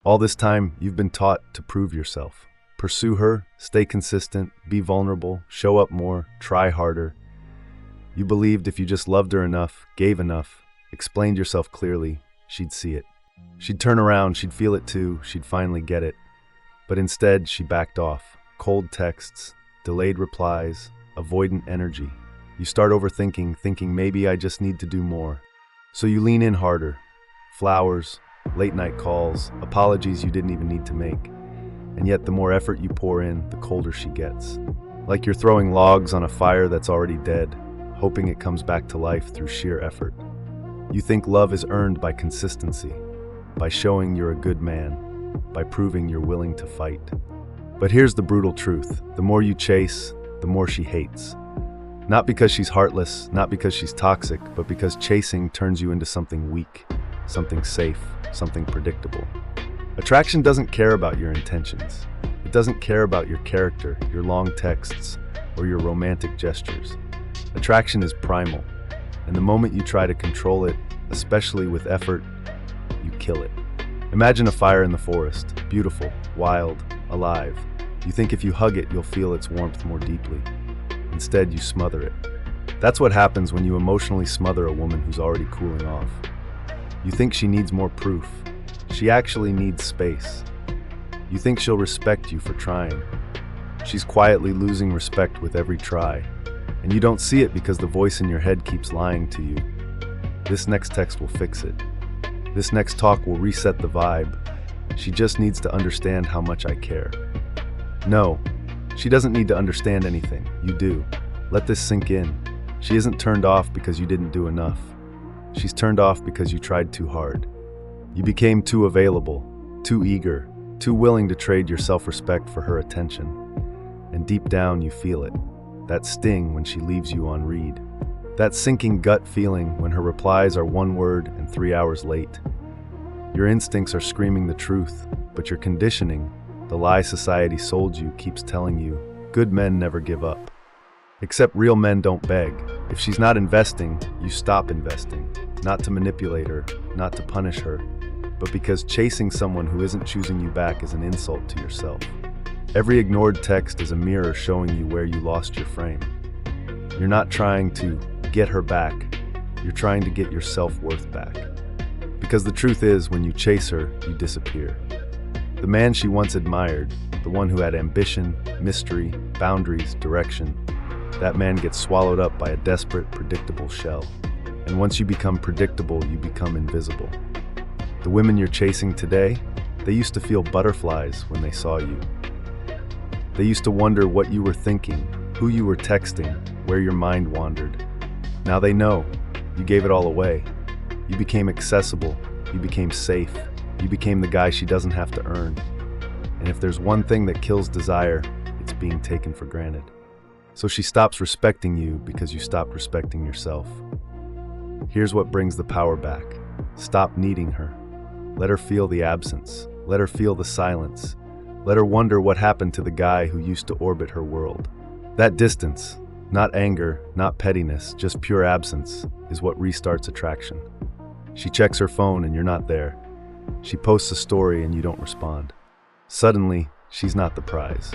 All this time, you've been taught to prove yourself. Pursue her, stay consistent, be vulnerable, show up more, try harder. You believed if you just loved her enough, gave enough, explained yourself clearly, she'd see it. She'd turn around, she'd feel it too, she'd finally get it. But instead, she backed off. Cold texts, delayed replies, avoidant energy. You start overthinking, thinking maybe I just need to do more. So you lean in harder. Flowers, late night calls, apologies you didn't even need to make. And yet the more effort you pour in, the colder she gets. Like you're throwing logs on a fire that's already dead, hoping it comes back to life through sheer effort. You think love is earned by consistency, by showing you're a good man, by proving you're willing to fight. But here's the brutal truth. The more you chase, the more she hates. Not because she's heartless, not because she's toxic, but because chasing turns you into something weak, something safe, something predictable. Attraction doesn't care about your intentions. It doesn't care about your character, your long texts, or your romantic gestures. Attraction is primal, and the moment you try to control it, especially with effort, you kill it. Imagine a fire in the forest, beautiful, wild, alive. You think if you hug it, you'll feel its warmth more deeply. Instead, you smother it. That's what happens when you emotionally smother a woman who's already cooling off. You think she needs more proof. She actually needs space. You think she'll respect you for trying. She's quietly losing respect with every try. And you don't see it because the voice in your head keeps lying to you. This next text will fix it. This next talk will reset the vibe. She just needs to understand how much I care. No, she doesn't need to understand anything. You do. Let this sink in. She isn't turned off because you didn't do enough. She's turned off because you tried too hard. You became too available, too eager, too willing to trade your self-respect for her attention. And deep down you feel it. That sting when she leaves you on read. That sinking gut feeling when her replies are one word and 3 hours late. Your instincts are screaming the truth, but your conditioning, the lie society sold you, keeps telling you, good men never give up. Except real men don't beg. If she's not investing, you stop investing. Not to manipulate her, not to punish her, but because chasing someone who isn't choosing you back is an insult to yourself. Every ignored text is a mirror showing you where you lost your frame. You're not trying to get her back, you're trying to get your self-worth back. Because the truth is, when you chase her, you disappear. The man she once admired, the one who had ambition, mystery, boundaries, direction, that man gets swallowed up by a desperate, predictable shell. And once you become predictable, you become invisible. The women you're chasing today, they used to feel butterflies when they saw you. They used to wonder what you were thinking, who you were texting, where your mind wandered. Now they know. You gave it all away. You became accessible. You became safe. You became the guy she doesn't have to earn. And if there's one thing that kills desire, it's being taken for granted. So she stops respecting you because you stopped respecting yourself. Here's what brings the power back. Stop needing her. Let her feel the absence. Let her feel the silence. Let her wonder what happened to the guy who used to orbit her world. That distance, not anger, not pettiness, just pure absence, is what restarts attraction. She checks her phone and you're not there. She posts a story and you don't respond. Suddenly, she's not the prize.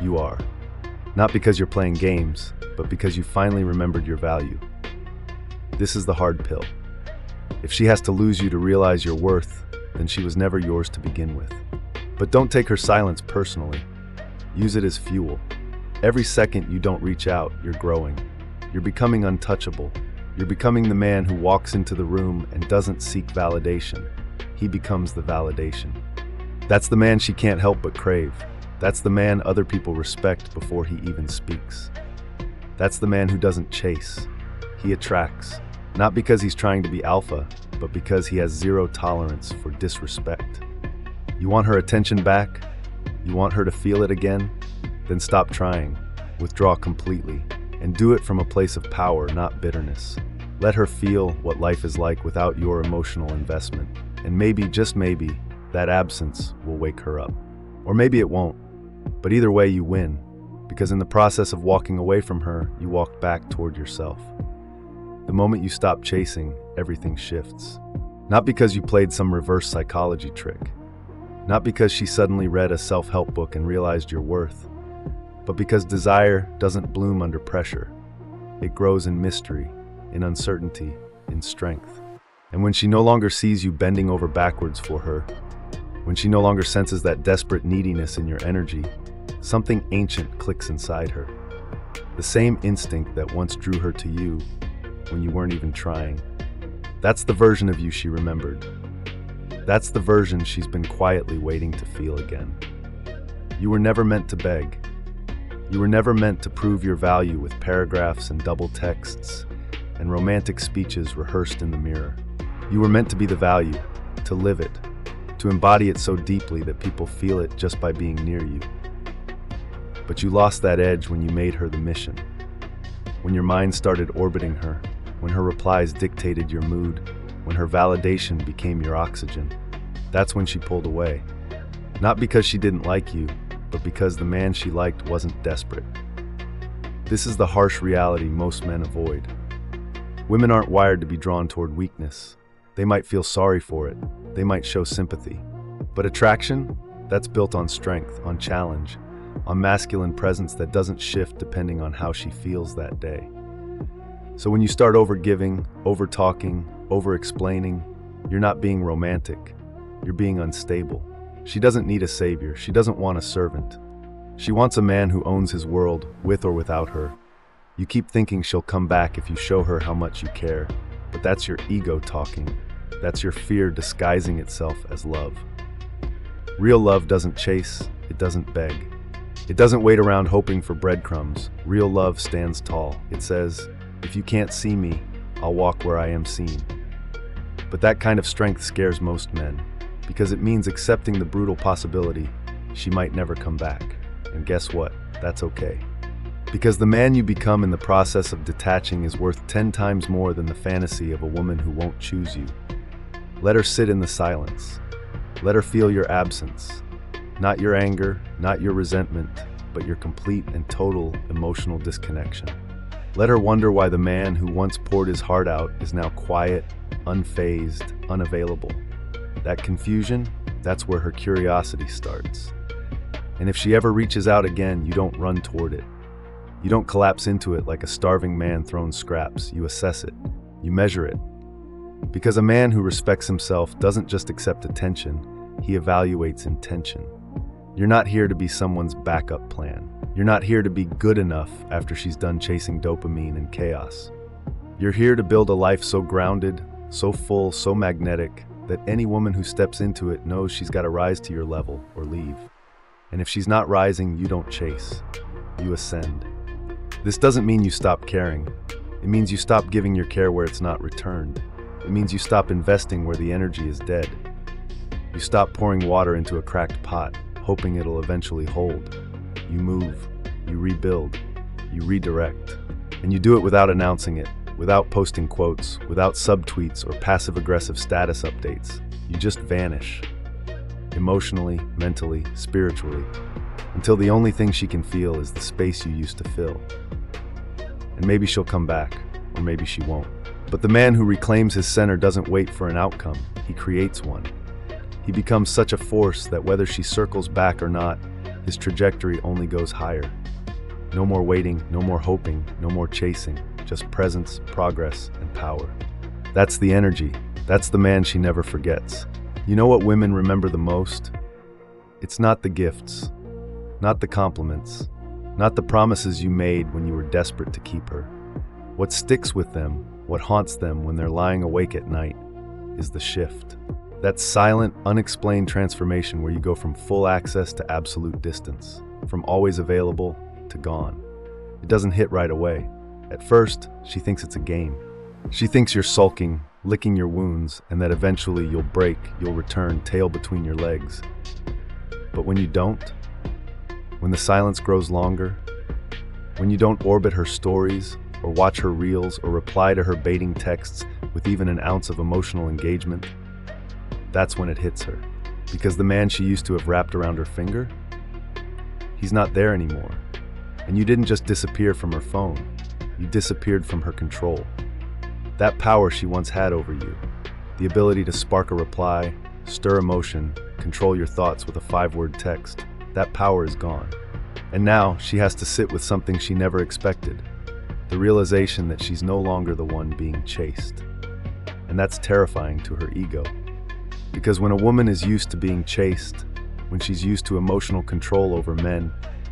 You are. Not because you're playing games, but because you finally remembered your value. This is the hard pill. If she has to lose you to realize your worth, then she was never yours to begin with. But don't take her silence personally. Use it as fuel. Every second you don't reach out, you're growing. You're becoming untouchable. You're becoming the man who walks into the room and doesn't seek validation. He becomes the validation. That's the man she can't help but crave. That's the man other people respect before he even speaks. That's the man who doesn't chase. He attracts. Not because he's trying to be alpha, but because he has zero tolerance for disrespect. You want her attention back? You want her to feel it again? Then stop trying. Withdraw completely. And do it from a place of power, not bitterness. Let her feel what life is like without your emotional investment. And maybe, just maybe, that absence will wake her up. Or maybe it won't. But either way, you win. Because in the process of walking away from her, you walk back toward yourself. The moment you stop chasing, everything shifts. Not because you played some reverse psychology trick, Not because she suddenly read a self-help book and realized your worth, but because desire doesn't bloom under pressure. It grows in mystery, in uncertainty, in strength. And when she no longer sees you bending over backwards for her, when she no longer senses that desperate neediness in your energy, something ancient clicks inside her. The same instinct that once drew her to you when you weren't even trying. That's the version of you she remembered. That's the version she's been quietly waiting to feel again. You were never meant to beg. You were never meant to prove your value with paragraphs and double texts and romantic speeches rehearsed in the mirror. You were meant to be the value, to live it, to embody it so deeply that people feel it just by being near you. But you lost that edge when you made her the mission. When your mind started orbiting her, when her replies dictated your mood, when her validation became your oxygen, that's when she pulled away. Not because she didn't like you, but because the man she liked wasn't desperate. This is the harsh reality most men avoid. Women aren't wired to be drawn toward weakness. They might feel sorry for it. They might show sympathy. But attraction? That's built on strength, on challenge, on masculine presence that doesn't shift depending on how she feels that day. So when you start over-giving, over-talking, over-explaining, you're not being romantic. You're being unstable. She doesn't need a savior. She doesn't want a servant. She wants a man who owns his world, with or without her. You keep thinking she'll come back if you show her how much you care, but that's your ego talking. That's your fear disguising itself as love. Real love doesn't chase, it doesn't beg. It doesn't wait around hoping for breadcrumbs. Real love stands tall. It says, if you can't see me, I'll walk where I am seen. But that kind of strength scares most men, because it means accepting the brutal possibility she might never come back. And guess what? That's okay. Because the man you become in the process of detaching is worth 10 times more than the fantasy of a woman who won't choose you. Let her sit in the silence. Let her feel your absence. Not your anger, not your resentment, but your complete and total emotional disconnection. Let her wonder why the man who once poured his heart out is now quiet, unfazed, unavailable. That confusion, that's where her curiosity starts. And if she ever reaches out again, you don't run toward it. You don't collapse into it like a starving man throwing scraps. You assess it. You measure it. Because a man who respects himself doesn't just accept attention, he evaluates intention. You're not here to be someone's backup plan. You're not here to be good enough after she's done chasing dopamine and chaos. You're here to build a life so grounded, so full, so magnetic, that any woman who steps into it knows she's got to rise to your level or leave. And if she's not rising, you don't chase. You ascend. This doesn't mean you stop caring. It means you stop giving your care where it's not returned. It means you stop investing where the energy is dead. You stop pouring water into a cracked pot, hoping it'll eventually hold. You move, you rebuild, you redirect. And you do it without announcing it, without posting quotes, without subtweets or passive-aggressive status updates. You just vanish. Emotionally, mentally, spiritually, until the only thing she can feel is the space you used to fill. And maybe she'll come back, or maybe she won't. But the man who reclaims his center doesn't wait for an outcome, he creates one. He becomes such a force that whether she circles back or not, his trajectory only goes higher. No more waiting, no more hoping, no more chasing, just presence, progress, and power. That's the energy. That's the man she never forgets. You know what women remember the most? It's not the gifts, not the compliments, not the promises you made when you were desperate to keep her. What sticks with them, what haunts them when they're lying awake at night, is the shift. That silent, unexplained transformation where you go from full access to absolute distance, from always available to gone. It doesn't hit right away. At first, she thinks it's a game. She thinks you're sulking, licking your wounds, and that eventually you'll break, you'll return, tail between your legs. But when you don't, when the silence grows longer, when you don't orbit her stories, or watch her reels, or reply to her baiting texts with even an ounce of emotional engagement, that's when it hits her. Because the man she used to have wrapped around her finger, he's not there anymore. And you didn't just disappear from her phone, you disappeared from her control. That power she once had over you, the ability to spark a reply, stir emotion, control your thoughts with a 5-word text. That power is gone. And now she has to sit with something she never expected. The realization that she's no longer the one being chased. And that's terrifying to her ego. Because when a woman is used to being chased, when she's used to emotional control over men,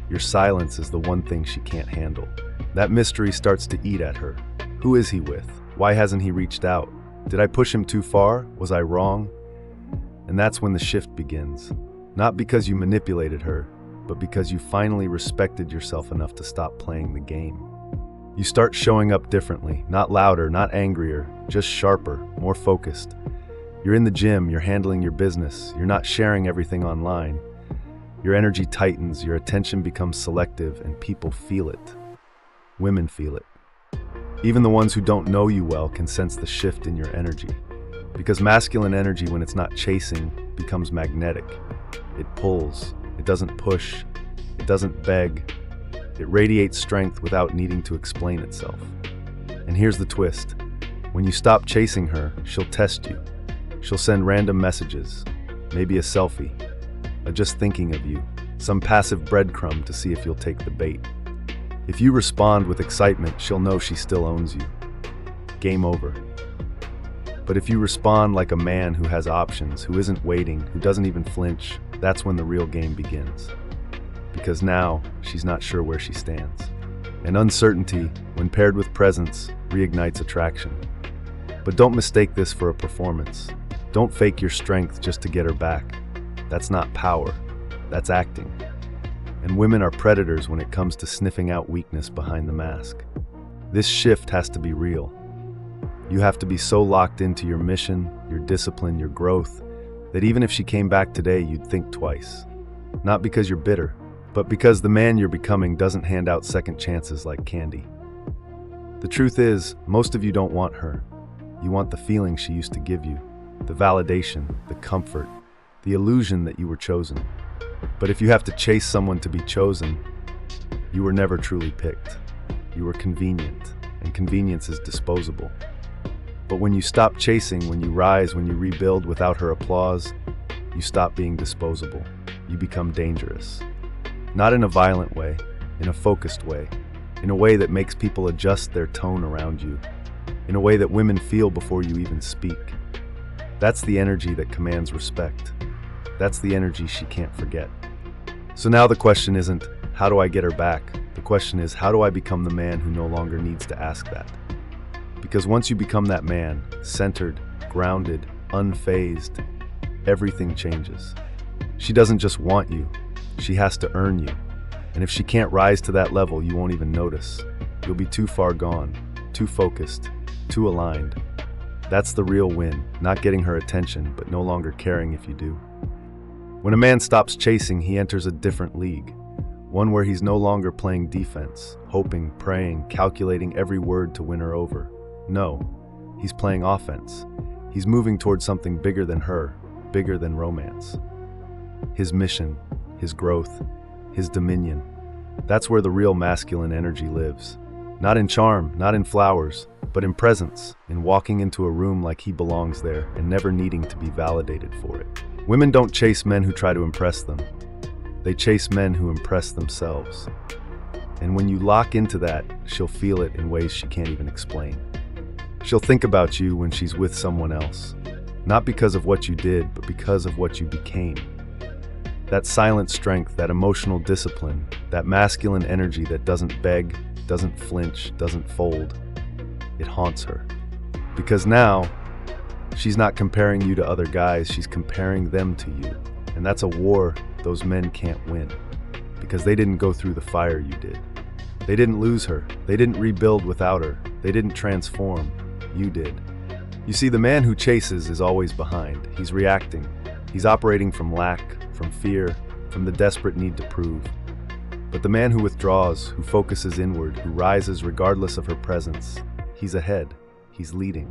your silence is the one thing she can't handle. That mystery starts to eat at her. Who is he with? Why hasn't he reached out? Did I push him too far? Was I wrong? And that's when the shift begins. Not because you manipulated her, but because you finally respected yourself enough to stop playing the game. You start showing up differently, not louder, not angrier, just sharper, more focused. You're in the gym, you're handling your business, you're not sharing everything online. Your energy tightens, your attention becomes selective, and people feel it. Women feel it. Even the ones who don't know you well can sense the shift in your energy. Because masculine energy, when it's not chasing, becomes magnetic. It pulls, it doesn't push, it doesn't beg. It radiates strength without needing to explain itself. And here's the twist. When you stop chasing her, she'll test you. She'll send random messages, maybe a selfie, a just thinking of you, some passive breadcrumb to see if you'll take the bait. If you respond with excitement, she'll know she still owns you. Game over. But if you respond like a man who has options, who isn't waiting, who doesn't even flinch, that's when the real game begins. Because now, she's not sure where she stands. And uncertainty, when paired with presence, reignites attraction. But don't mistake this for a performance. Don't fake your strength just to get her back. That's not power, that's acting. And women are predators when it comes to sniffing out weakness behind the mask. This shift has to be real. You have to be so locked into your mission, your discipline, your growth, that even if she came back today, you'd think twice. Not because you're bitter, but because the man you're becoming doesn't hand out second chances like candy. The truth is, most of you don't want her. You want the feeling she used to give you, the validation, the comfort, the illusion that you were chosen. But if you have to chase someone to be chosen, you were never truly picked. You were convenient, and convenience is disposable. But when you stop chasing, when you rise, when you rebuild without her applause, you stop being disposable. You become dangerous. Not in a violent way, in a focused way, in a way that makes people adjust their tone around you, in a way that women feel before you even speak. That's the energy that commands respect. That's the energy she can't forget. So now the question isn't, how do I get her back? The question is, how do I become the man who no longer needs to ask that? Because once you become that man, centered, grounded, unfazed, everything changes. She doesn't just want you, she has to earn you. And if she can't rise to that level, you won't even notice. You'll be too far gone, too focused, too aligned. That's the real win, not getting her attention, but no longer caring if you do. When a man stops chasing, he enters a different league. One where he's no longer playing defense, hoping, praying, calculating every word to win her over. No, he's playing offense. He's moving towards something bigger than her, bigger than romance. His mission, his growth, his dominion. That's where the real masculine energy lives. Not in charm, not in flowers, but in presence, in walking into a room like he belongs there and never needing to be validated for it. Women don't chase men who try to impress them. They chase men who impress themselves. And when you lock into that, she'll feel it in ways she can't even explain. She'll think about you when she's with someone else, not because of what you did, but because of what you became. That silent strength, that emotional discipline, that masculine energy that doesn't beg, doesn't flinch, doesn't fold, it haunts her. Because now, she's not comparing you to other guys, she's comparing them to you. And that's a war those men can't win, because they didn't go through the fire you did. They didn't lose her, they didn't rebuild without her, they didn't transform, you did. You see, the man who chases is always behind. He's reacting. He's operating from lack, from fear, from the desperate need to prove. But the man who withdraws, who focuses inward, who rises regardless of her presence, he's ahead, he's leading.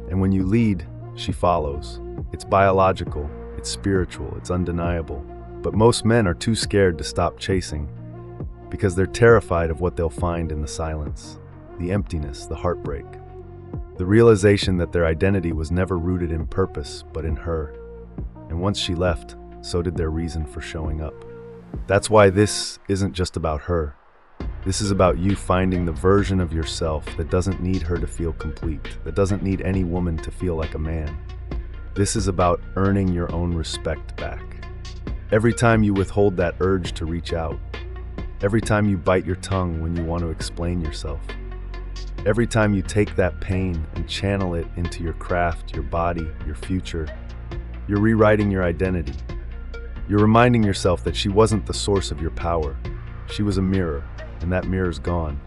And when you lead, she follows. It's biological, it's spiritual, it's undeniable. But most men are too scared to stop chasing because they're terrified of what they'll find in the silence, the emptiness, the heartbreak. The realization that their identity was never rooted in purpose, but in her. And once she left, so did their reason for showing up. That's why this isn't just about her. This is about you finding the version of yourself that doesn't need her to feel complete, that doesn't need any woman to feel like a man. This is about earning your own respect back. Every time you withhold that urge to reach out, every time you bite your tongue when you want to explain yourself, every time you take that pain and channel it into your craft, your body, your future, you're rewriting your identity. You're reminding yourself that she wasn't the source of your power. She was a mirror, and that mirror's gone.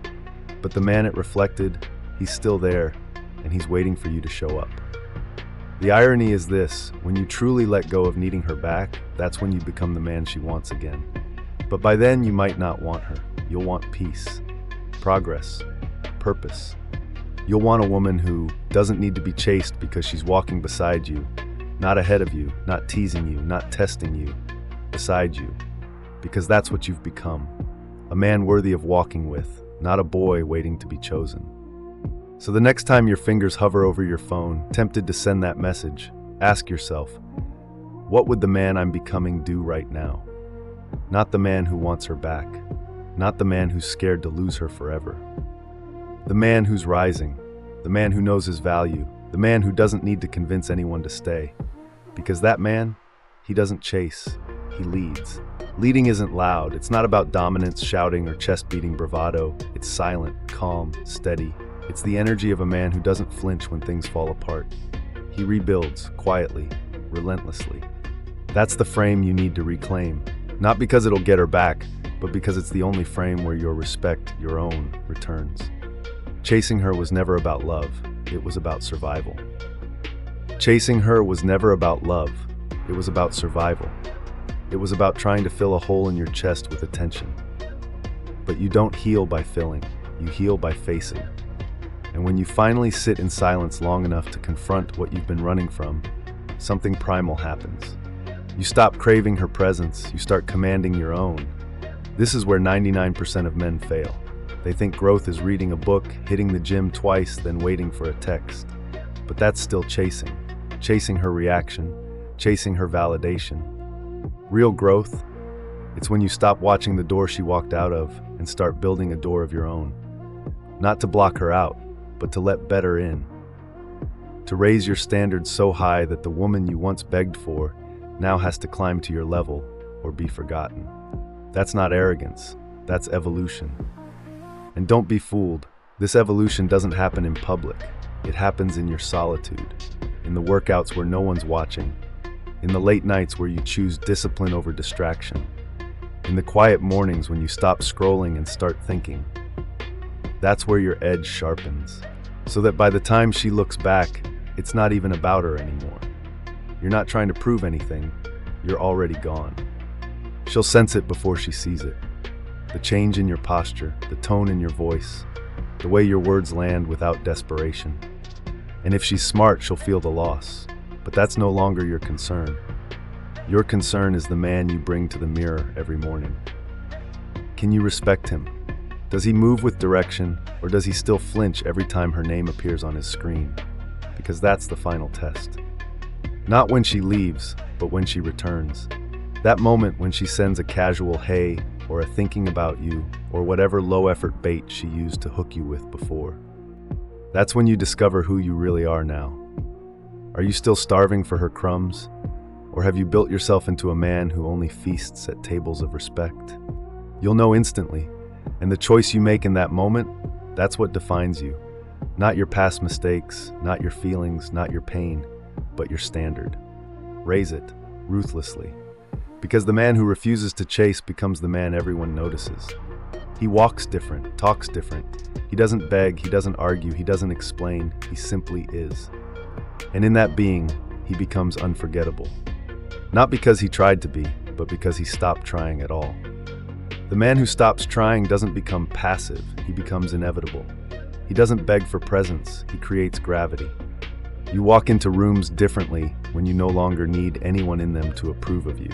But the man it reflected, he's still there, and he's waiting for you to show up. The irony is this: when you truly let go of needing her back, that's when you become the man she wants again. But by then, you might not want her. You'll want peace, progress, purpose. You'll want a woman who doesn't need to be chased because she's walking beside you, not ahead of you, not teasing you, not testing you, beside you. Because that's what you've become. A man worthy of walking with, not a boy waiting to be chosen. So the next time your fingers hover over your phone, tempted to send that message, ask yourself, what would the man I'm becoming do right now? Not the man who wants her back, not the man who's scared to lose her forever. The man who's rising, the man who knows his value, the man who doesn't need to convince anyone to stay. Because that man, he doesn't chase, he leads. Leading isn't loud. It's not about dominance, shouting, or chest-beating bravado. It's silent, calm, steady. It's the energy of a man who doesn't flinch when things fall apart. He rebuilds, quietly, relentlessly. That's the frame you need to reclaim. Not because it'll get her back, but because it's the only frame where your respect, your own, returns. Chasing her was never about love. It was about survival. Chasing her was never about love. It was about survival. It was about trying to fill a hole in your chest with attention. But you don't heal by filling. You heal by facing. And when you finally sit in silence long enough to confront what you've been running from, something primal happens. You stop craving her presence. You start commanding your own. This is where 99% of men fail. They think growth is reading a book, hitting the gym twice, then waiting for a text. But that's still chasing. Chasing her reaction, chasing her validation. Real growth, it's when you stop watching the door she walked out of and start building a door of your own. Not to block her out, but to let better in. To raise your standards so high that the woman you once begged for now has to climb to your level or be forgotten. That's not arrogance, that's evolution. And don't be fooled, this evolution doesn't happen in public. It happens in your solitude, in the workouts where no one's watching, in the late nights where you choose discipline over distraction, in the quiet mornings when you stop scrolling and start thinking. That's where your edge sharpens, so that by the time she looks back, it's not even about her anymore. You're not trying to prove anything, you're already gone. She'll sense it before she sees it. The change in your posture, the tone in your voice, the way your words land without desperation. And if she's smart, she'll feel the loss. But that's no longer your concern. Your concern is the man you bring to the mirror every morning. Can you respect him? Does he move with direction, or does he still flinch every time her name appears on his screen? Because that's the final test. Not when she leaves, but when she returns. That moment when she sends a casual hey, or a thinking about you, or whatever low-effort bait she used to hook you with before. That's when you discover who you really are now. Are you still starving for her crumbs? Or have you built yourself into a man who only feasts at tables of respect? You'll know instantly, and the choice you make in that moment, that's what defines you. Not your past mistakes, not your feelings, not your pain, but your standard. Raise it, ruthlessly. Because the man who refuses to chase becomes the man everyone notices. He walks different, talks different. He doesn't beg, he doesn't argue, he doesn't explain, he simply is. And in that being, he becomes unforgettable. Not because he tried to be, but because he stopped trying at all. The man who stops trying doesn't become passive, he becomes inevitable. He doesn't beg for presence, he creates gravity. You walk into rooms differently when you no longer need anyone in them to approve of you.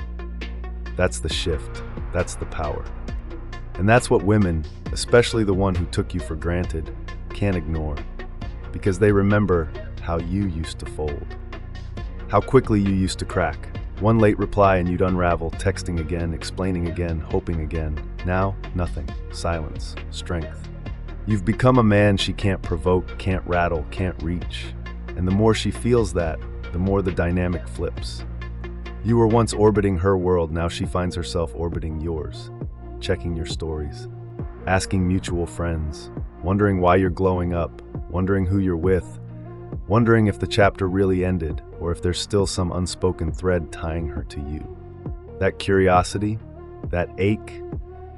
That's the shift, that's the power. And that's what women, especially the one who took you for granted, can't ignore. Because they remember how you used to fold. How quickly you used to crack. One late reply and you'd unravel, texting again, explaining again, hoping again. Now, nothing. Silence. Strength. You've become a man she can't provoke, can't rattle, can't reach. And the more she feels that, the more the dynamic flips. You were once orbiting her world, now she finds herself orbiting yours. Checking your stories. Asking mutual friends. Wondering why you're glowing up. Wondering who you're with. Wondering if the chapter really ended, or if there's still some unspoken thread tying her to you. That curiosity, that ache,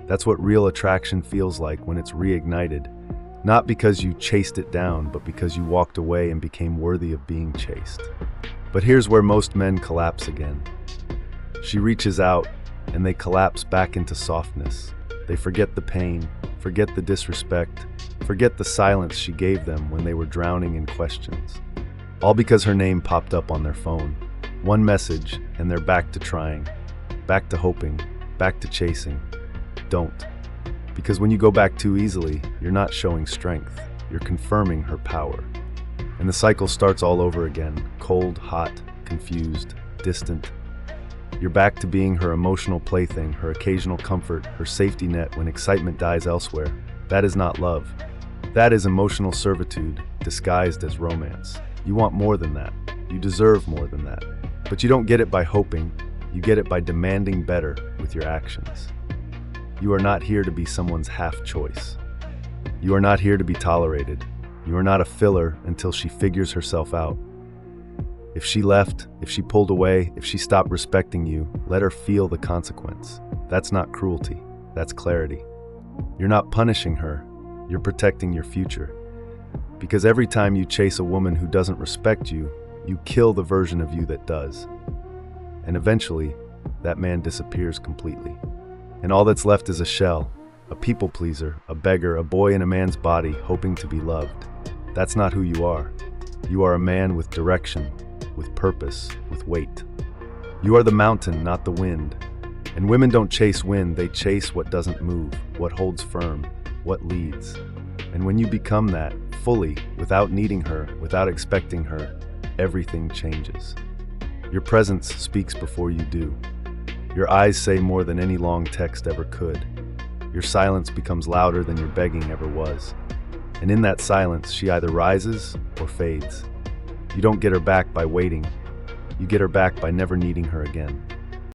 that's what real attraction feels like when it's reignited. Not because you chased it down, but because you walked away and became worthy of being chased. But here's where most men collapse again. She reaches out, and they collapse back into softness. They forget the pain, forget the disrespect, forget the silence she gave them when they were drowning in questions. All because her name popped up on their phone. One message, and they're back to trying, back to hoping, back to chasing. Don't. Because when you go back too easily, you're not showing strength, you're confirming her power. And the cycle starts all over again, cold, hot, confused, distant. You're back to being her emotional plaything, her occasional comfort, her safety net when excitement dies elsewhere. That is not love. That is emotional servitude, disguised as romance. You want more than that. You deserve more than that. But you don't get it by hoping. You get it by demanding better with your actions. You are not here to be someone's half choice. You are not here to be tolerated. You are not a filler until she figures herself out. If she left, if she pulled away, if she stopped respecting you, let her feel the consequence. That's not cruelty. That's clarity. You're not punishing her. You're protecting your future. Because every time you chase a woman who doesn't respect you, you kill the version of you that does. And eventually, that man disappears completely. And all that's left is a shell, a people pleaser, a beggar, a boy in a man's body hoping to be loved. That's not who you are. You are a man with direction, with purpose, with weight. You are the mountain, not the wind. And women don't chase wind, they chase what doesn't move, what holds firm, what leads. And when you become that, fully, without needing her, without expecting her, everything changes. Your presence speaks before you do. Your eyes say more than any long text ever could. Your silence becomes louder than your begging ever was. And in that silence, she either rises or fades. You don't get her back by waiting. You get her back by never needing her again.